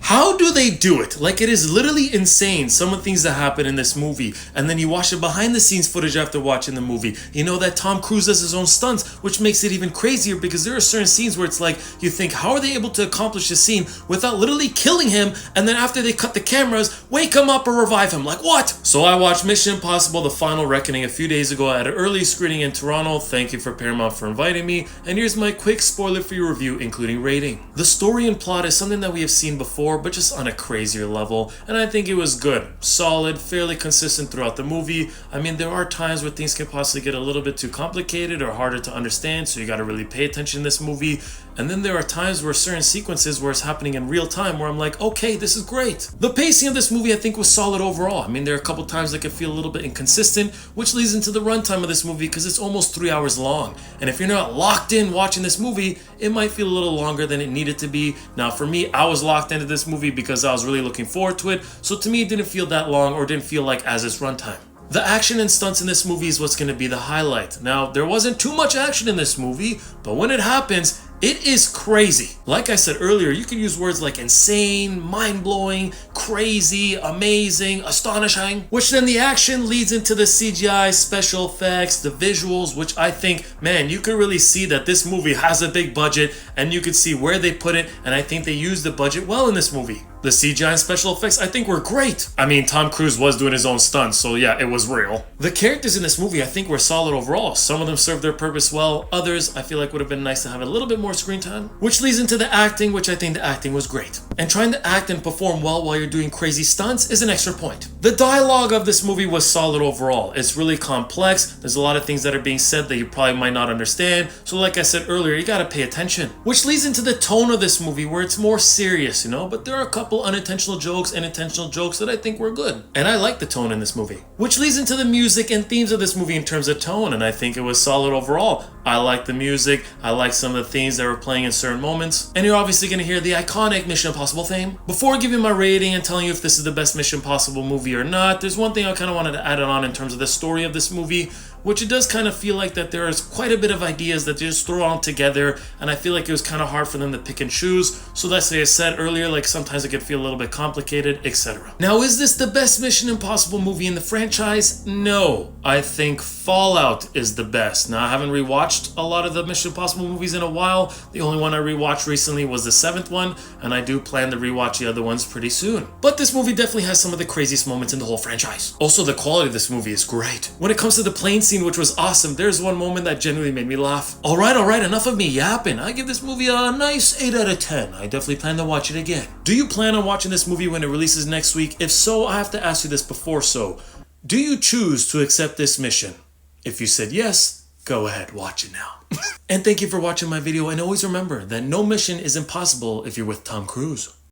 How do they do it? Like, it is literally insane, some of the things that happen in this movie. And then you watch the behind the scenes footage after watching the movie. You know that Tom Cruise does his own stunts, which makes it even crazier because there are certain scenes where it's like, you think, how are they able to accomplish this scene without literally killing him? And then after they cut the cameras, wake him up or revive him. Like, what? So I watched Mission Impossible: The Final Reckoning a few days ago at an early screening in Toronto. Thank you for Paramount for inviting me. And here's my quick spoiler for your review, including rating. The story and plot is something that we have seen before, but just on a crazier level, and I think it was good, solid, fairly consistent throughout the movie. I mean, there are times where things can possibly get a little bit too complicated or harder to understand, so you got to really pay attention in this movie. And then there are times where certain sequences where it's happening in real time where I'm like, okay, this is great. The pacing of this movie I think was solid overall. I mean, there are a couple times that could feel a little bit inconsistent, which leads into the runtime of this movie because it's almost 3 hours long. And if you're not locked in watching this movie, it might feel a little longer than it needed to be. Now, for me, I was locked into this movie because I was really looking forward to it. So to me, it didn't feel that long or didn't feel like as its runtime. The action and stunts in this movie is what's going to be the highlight. Now, there wasn't too much action in this movie, but when it happens, it is crazy. Like I said earlier, you can use words like insane, mind-blowing, crazy, amazing, astonishing, which then the action leads into the CGI, special effects, the visuals, which I think, man, you can really see that this movie has a big budget and you can see where they put it, and I think they used the budget well in this movie. The CGI and special effects I think were great. I mean, Tom Cruise was doing his own stunts, so yeah, it was real. The characters in this movie I think were solid overall. Some of them served their purpose well, others I feel like would have been nice to have a little bit more screen time, which leads into the acting, which I think the acting was great. And trying to act and perform well while you're doing crazy stunts is an extra point. The dialogue of this movie was solid overall. It's really complex. There's a lot of things that are being said that you probably might not understand. So like I said earlier, you gotta pay attention. Which leads into the tone of this movie where it's more serious, you know, but there are a couple unintentional jokes and intentional jokes that I think were good. And I like the tone in this movie. Which leads into the music and themes of this movie in terms of tone, and I think it was solid overall. I like the music. I like some of the themes that were playing in certain moments. And you're obviously going to hear the iconic Mission Impossible theme. Before giving my rating and telling you if this is the best Mission Impossible movie or not, there's one thing I kind of wanted to add on in terms of the story of this movie, which it does kind of feel like that there is quite a bit of ideas that they just throw on together, and I feel like it was kind of hard for them to pick and choose. So that's like I said earlier, like sometimes it could feel a little bit complicated, etc. Now, is this the best Mission Impossible movie in the franchise? No. I think Fallout is the best. Now, I haven't rewatched a lot of the Mission Impossible movies in a while. The only one I rewatched recently was the 7th one, and I do plan to rewatch the other ones pretty soon. But this movie definitely has some of the craziest moments in the whole franchise. Also, the quality of this movie is great. When it comes to the plane scene, which was awesome, there's one moment that genuinely made me laugh. Alright, enough of me yapping. I give this movie a nice 8 out of 10. I definitely plan to watch it again. Do you plan on watching this movie when it releases next week? If so, I have to ask you this before so. Do you choose to accept this mission? If you said yes, go ahead, watch it now. And thank you for watching my video, and always remember that no mission is impossible if you're with Tom Cruise.